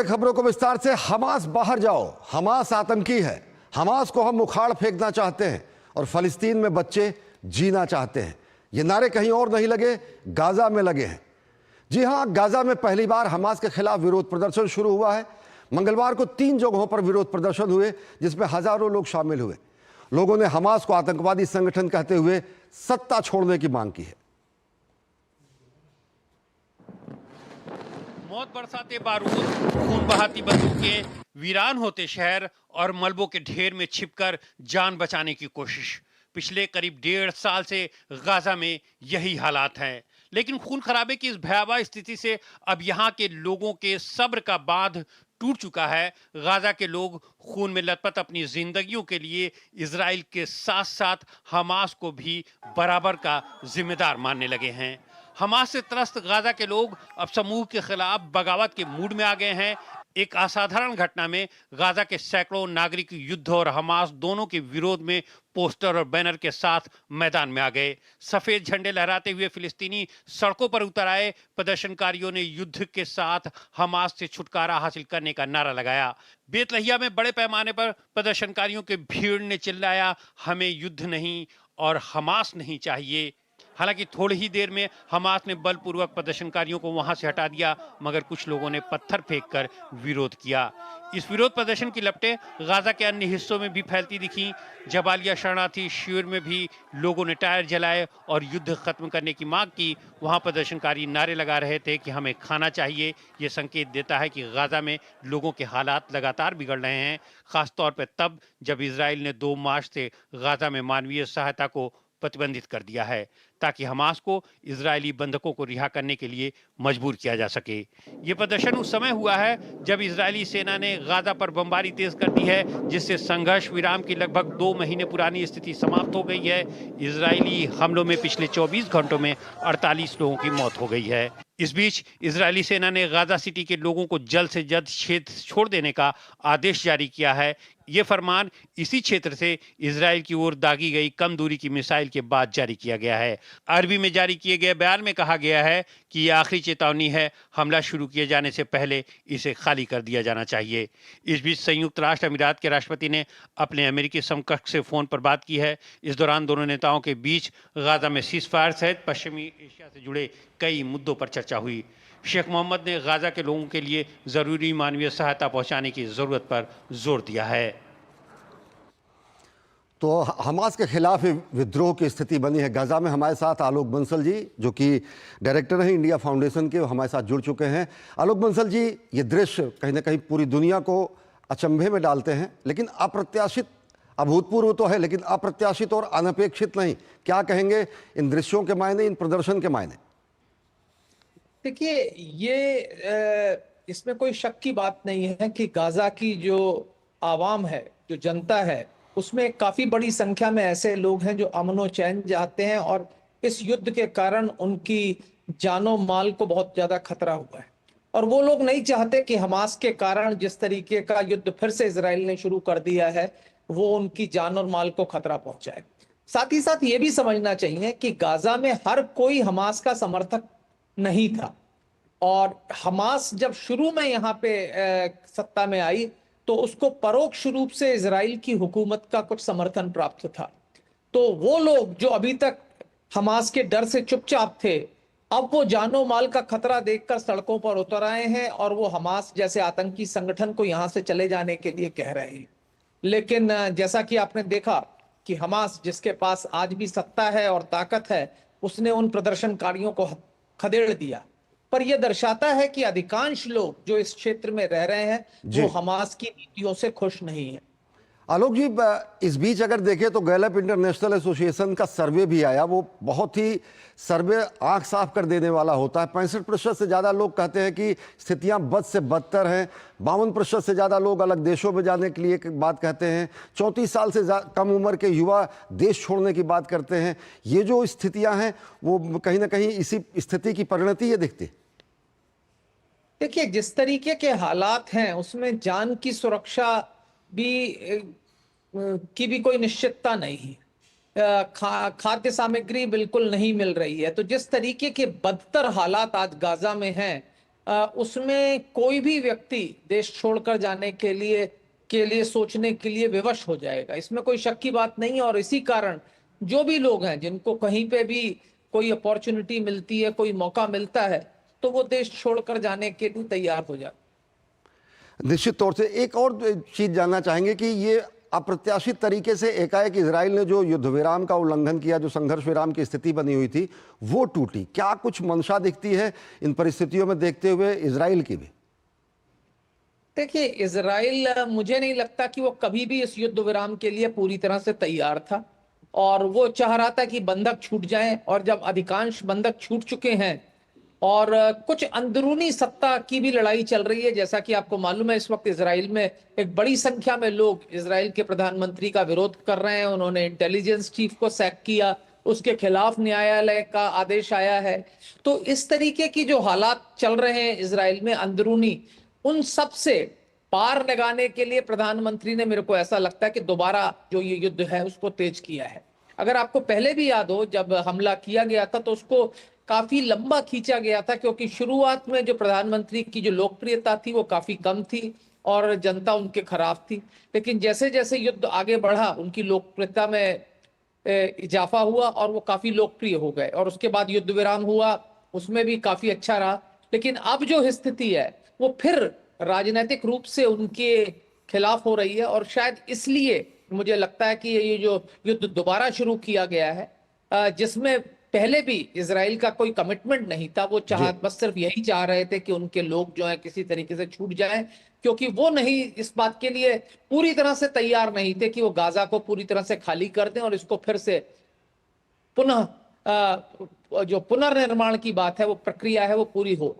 खबरों को विस्तार से। हमास बाहर जाओ, हमास आतंकी है, हमास को हम उखाड़ फेंकना चाहते हैं और फलस्तीन में बच्चे जीना चाहते हैं। ये नारे कहीं और नहीं लगे, गाजा में लगे हैं। जी हां, गाजा में पहली बार हमास के खिलाफ विरोध प्रदर्शन शुरू हुआ है। मंगलवार को 3 जगहों पर विरोध प्रदर्शन हुए, जिसमें हजारों लोग शामिल हुए। लोगों ने हमास को आतंकवादी संगठन कहते हुए सत्ता छोड़ने की मांग की है। मौत बरसाते बारूद, खून बहाती बंदूकें, वीरान होते शहर और मलबों के ढेर में छिपकर जान बचाने की कोशिश। पिछले करीब 1.5 साल से गाजा में यही हालात हैं। लेकिन खून खराबे की इस भयावह स्थिति से अब यहाँ के लोगों के सब्र का बांध टूट चुका है। गाजा के लोग खून में लथपथ अपनी जिंदगियों के लिए इजराइल के साथ साथ हमास को भी बराबर का जिम्मेदार मानने लगे हैं। हमास से त्रस्त गाजा के लोग अब समूह के खिलाफ बगावत के मूड में आ गए हैं। एक असाधारण घटना में गाजा के सैकड़ों नागरिक युद्ध और हमास दोनों के विरोध में पोस्टर और बैनर के साथ मैदान में आ गए। सफेद झंडे लहराते हुए फिलिस्तीनी सड़कों पर उतर आए। प्रदर्शनकारियों ने युद्ध के साथ हमास से छुटकारा हासिल करने का नारा लगाया। बेतलहिया में बड़े पैमाने पर प्रदर्शनकारियों के भीड़ ने चिल्लाया, हमें युद्ध नहीं और हमास नहीं चाहिए। हालांकि थोड़ी ही देर में हमास ने बलपूर्वक प्रदर्शनकारियों को वहां से हटा दिया, मगर कुछ लोगों ने पत्थर फेंककर विरोध किया। इस विरोध प्रदर्शन की लपटें गाजा के अन्य हिस्सों में भी फैलती दिखी। जबालिया शरणार्थी शिविर में भी लोगों ने टायर जलाए और युद्ध खत्म करने की मांग की। वहां प्रदर्शनकारी नारे लगा रहे थे कि हमें खाना चाहिए। ये संकेत देता है कि गाजा में लोगों के हालात लगातार बिगड़ रहे हैं, खासतौर पर तब जब इजराइल ने 2 मार्च से गाजा में मानवीय सहायता को प्रतिबंधित कर दिया है, ताकि हमास को इजरायली बंधकों को रिहा करने के लिए मजबूर किया जा सके। ये प्रदर्शन उस समय हुआ है जब इजरायली सेना ने गाजा पर बमबारी तेज कर दी है, जिससे संघर्ष विराम की लगभग 2 महीने पुरानी स्थिति समाप्त हो गई है। इजरायली हमलों में पिछले 24 घंटों में 48 लोगों की मौत हो गई है। इस बीच इजरायली सेना ने गाजा सिटी के लोगों को जल्द से जल्द क्षेत्र छोड़ देने का आदेश जारी किया है। ये फरमान इसी क्षेत्र से इजराइल की ओर दागी गई कम दूरी की मिसाइल के बाद जारी किया गया है। अरबी में जारी किए गए बयान में कहा गया है कि यह आखिरी चेतावनी है, हमला शुरू किए जाने से पहले इसे खाली कर दिया जाना चाहिए। इस बीच संयुक्त राष्ट्र अमीरात के राष्ट्रपति ने अपने अमेरिकी समकक्ष से फोन पर बात की है। इस दौरान दोनों नेताओं के बीच गाजा में सीजफायर सहित पश्चिमी एशिया से जुड़े कई मुद्दों पर चर्चा हुई। शेख मोहम्मद ने गाजा के लोगों के लिए जरूरी मानवीय सहायता पहुंचाने की जरूरत पर जोर दिया है। तो हमास के खिलाफ विद्रोह की स्थिति बनी है गाजा में। हमारे साथ आलोक बंसल जी, जो कि डायरेक्टर हैं इंडिया फाउंडेशन के, हमारे साथ जुड़ चुके हैं। आलोक बंसल जी, ये दृश्य कहीं ना कहीं पूरी दुनिया को अचंभे में डालते हैं, लेकिन अप्रत्याशित, अभूतपूर्व तो है लेकिन अप्रत्याशित और अनपेक्षित नहीं। क्या कहेंगे इन दृश्यों के मायने, इन प्रदर्शन के मायने? देखिए, ये इसमें कोई शक की बात नहीं है कि गाजा की जो आवाम है, जो जनता है, उसमें काफी बड़ी संख्या में ऐसे लोग हैं जो अमन और चैन चाहते हैं और इस युद्ध के कारण उनकी जानो माल को बहुत ज्यादा खतरा हुआ है। और वो लोग नहीं चाहते कि हमास के कारण जिस तरीके का युद्ध फिर से इजराइल ने शुरू कर दिया है, वो उनकी जान और माल को खतरा पहुंचाए। साथ ही साथ ये भी समझना चाहिए कि गाजा में हर कोई हमास का समर्थक नहीं था। और हमास जब शुरू में यहाँ पे सत्ता में आई तो उसको परोक्ष रूप से इजराइल की हुकूमत का कुछ समर्थन प्राप्त था। तो वो लोग जो अभी तक हमास के डर से चुपचाप थे, अब वो जानो माल का खतरा देखकर सड़कों पर उतर आए हैं और वो हमास जैसे आतंकी संगठन को यहां से चले जाने के लिए कह रहे हैं। लेकिन जैसा कि आपने देखा कि हमास, जिसके पास आज भी सत्ता है और ताकत है, उसने उन प्रदर्शनकारियों को खदेड़ दिया। पर यह दर्शाता है कि अधिकांश लोग जो इस क्षेत्र में रह रहे हैं वो हमास की नीतियों से खुश नहीं है। आलोक जी, इस बीच अगर देखें तो गैलप इंटरनेशनल एसोसिएशन का सर्वे भी आया। वो बहुत ही सर्वे आंख साफ कर देने वाला होता है। 65% से ज़्यादा लोग कहते हैं कि स्थितियां बद से बदतर हैं। 52% से ज़्यादा लोग अलग देशों में जाने के लिए बात कहते हैं। 34 साल से कम उम्र के युवा देश छोड़ने की बात करते हैं। ये जो स्थितियां हैं वो कहीं ना कहीं इसी स्थिति की परिणति ये दिखती है। देखिए, जिस तरीके के हालात हैं उसमें जान की सुरक्षा की भी कोई निश्चितता नहीं है। खाद्य सामग्री बिल्कुल नहीं मिल रही है। तो जिस तरीके के बदतर हालात आज गाजा में हैं, उसमें कोई भी व्यक्ति देश छोड़कर जाने के लिए सोचने के लिए विवश हो जाएगा। इसमें कोई शक की बात नहीं है। और इसी कारण जो भी लोग हैं जिनको कहीं पे भी कोई अपॉर्चुनिटी मिलती है, कोई मौका मिलता है, तो वो देश छोड़कर जाने के लिए तैयार हो जाते। निश्चित तौर से एक और चीज जानना चाहेंगे कि ये अप्रत्याशित तरीके से एकाएक इजराइल ने जो युद्ध विराम का उल्लंघन किया, जो संघर्ष विराम की स्थिति बनी हुई थी, वो टूटी। क्या कुछ मंशा दिखती है इन परिस्थितियों में देखते हुए इजराइल की भी? देखिए, इजराइल, मुझे नहीं लगता कि वो कभी भी इस युद्ध विराम के लिए पूरी तरह से तैयार था। और वो चाह रहा था कि बंधक छूट जाएं। और जब अधिकांश बंधक छूट चुके हैं और कुछ अंदरूनी सत्ता की भी लड़ाई चल रही है, जैसा कि आपको मालूम है, इस वक्त इजराइल में एक बड़ी संख्या में लोग इजराइल के प्रधानमंत्री का विरोध कर रहे हैं। उन्होंने इंटेलिजेंस चीफ को सैक किया, उसके खिलाफ न्यायालय का आदेश आया है। तो इस तरीके की जो हालात चल रहे हैं इजराइल में अंदरूनी, उन सब से पार लगाने के लिए प्रधानमंत्री ने, मेरे को ऐसा लगता है कि दोबारा जो ये युद्ध है उसको तेज किया है। अगर आपको पहले भी याद हो, जब हमला किया गया था तो उसको काफी लंबा खींचा गया था, क्योंकि शुरुआत में जो प्रधानमंत्री की जो लोकप्रियता थी वो काफी कम थी और जनता उनके खिलाफ थी। लेकिन जैसे जैसे युद्ध आगे बढ़ा, उनकी लोकप्रियता में इजाफा हुआ और वो काफी लोकप्रिय हो गए। और उसके बाद युद्ध विराम हुआ, उसमें भी काफी अच्छा रहा। लेकिन अब जो स्थिति है वो फिर राजनीतिक रूप से उनके खिलाफ हो रही है। और शायद इसलिए मुझे लगता है कि ये जो युद्ध दोबारा शुरू किया गया है, जिसमें पहले भी इजराइल का कोई कमिटमेंट नहीं था, वो बस सिर्फ यही चाह रहे थे कि उनके लोग जो है किसी तरीके से छूट जाएं, क्योंकि वो नहीं, इस बात के लिए पूरी तरह से तैयार नहीं थे कि वो गाजा को पूरी तरह से खाली कर दें और इसको फिर से पुनः जो पुनर्निर्माण की बात है, वो प्रक्रिया है, वो पूरी हो।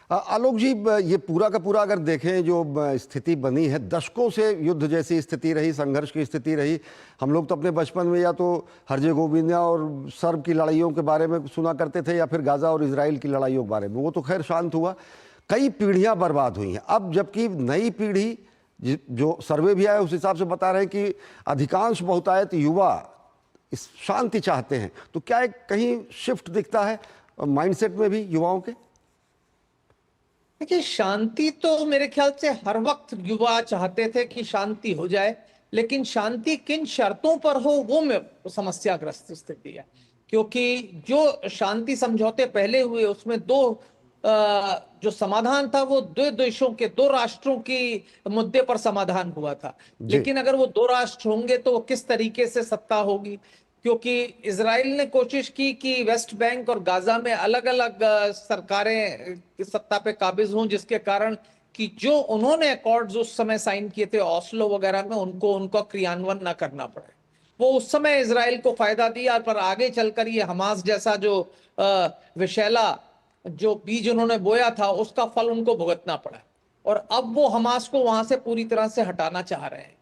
आलोक जी, ये पूरा का पूरा अगर देखें, जो स्थिति बनी है, दशकों से युद्ध जैसी स्थिति रही, संघर्ष की स्थिति रही। हम लोग तो अपने बचपन में या तो हर्जेगोविना और सर्ब की लड़ाइयों के बारे में सुना करते थे, या फिर गाजा और इजराइल की लड़ाइयों के बारे में। वो तो खैर शांत हुआ, कई पीढ़ियां बर्बाद हुई हैं। अब जबकि नई पीढ़ी, जो सर्वे भी आए उस हिसाब से बता रहे हैं कि अधिकांश बहुतायत युवा इस शांति चाहते हैं, तो क्या एक कहीं शिफ्ट दिखता है माइंडसेट में भी युवाओं के? देखिए, शांति तो मेरे ख्याल से हर वक्त युवा चाहते थे कि शांति हो जाए, लेकिन शांति किन शर्तों पर हो वो में समस्याग्रस्त स्थिति है। क्योंकि जो शांति समझौते पहले हुए उसमें जो समाधान था वो दो देशों के, दो राष्ट्रों की मुद्दे पर समाधान हुआ था। लेकिन अगर वो दो राष्ट्र होंगे तो वो किस तरीके से सत्ता होगी? क्योंकि इजराइल ने कोशिश की कि वेस्ट बैंक और गाजा में अलग अलग सरकारें सत्ता पे काबिज हों, जिसके कारण कि जो उन्होंने अकॉर्ड्स उस समय साइन किए थे ओस्लो वगैरह में, उनको क्रियान्वयन ना करना पड़े। वो उस समय इजराइल को फायदा दिया, पर आगे चलकर ये हमास जैसा जो विषैला जो बीज उन्होंने बोया था, उसका फल उनको भुगतना पड़ा। और अब वो हमास को वहां से पूरी तरह से हटाना चाह रहे हैं।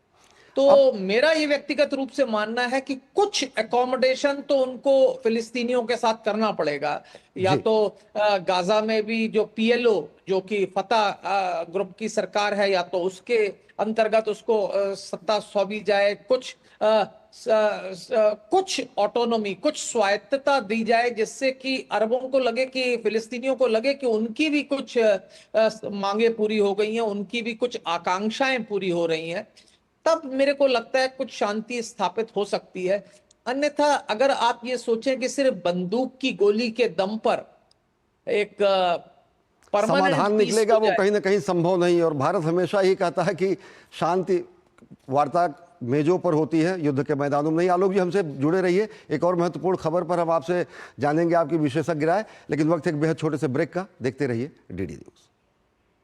तो मेरा ये व्यक्तिगत रूप से मानना है कि कुछ एकोमोडेशन तो उनको फिलिस्तीनियों के साथ करना पड़ेगा। या तो गाजा में भी जो PLO, जो कि फतह ग्रुप की सरकार है, या तो उसके अंतर्गत उसको सत्ता सौंपी जाए, कुछ ऑटोनोमी, कुछ स्वायत्तता दी जाए, जिससे कि अरबों को लगे, कि फिलिस्तीनियों को लगे कि उनकी भी कुछ मांगे पूरी हो गई हैं, उनकी भी कुछ आकांक्षाएं पूरी हो रही हैं। तब मेरे को लगता है कुछ शांति स्थापित हो सकती है। अन्यथा अगर आप ये सोचें कि सिर्फ बंदूक की गोली के दम पर एक समाधान निकलेगा, वो कहीं ना कहीं संभव नहीं। और भारत हमेशा ही कहता है कि शांति वार्ता मेजों पर होती है, युद्ध के मैदानों में नहीं। आलोक जी, हमसे जुड़े रहिए। एक और महत्वपूर्ण खबर पर हम आपसे जानेंगे आपकी विशेषज्ञ राय, लेकिन वक्त एक बेहद छोटे से ब्रेक का। देखते रहिए DD न्यूज़।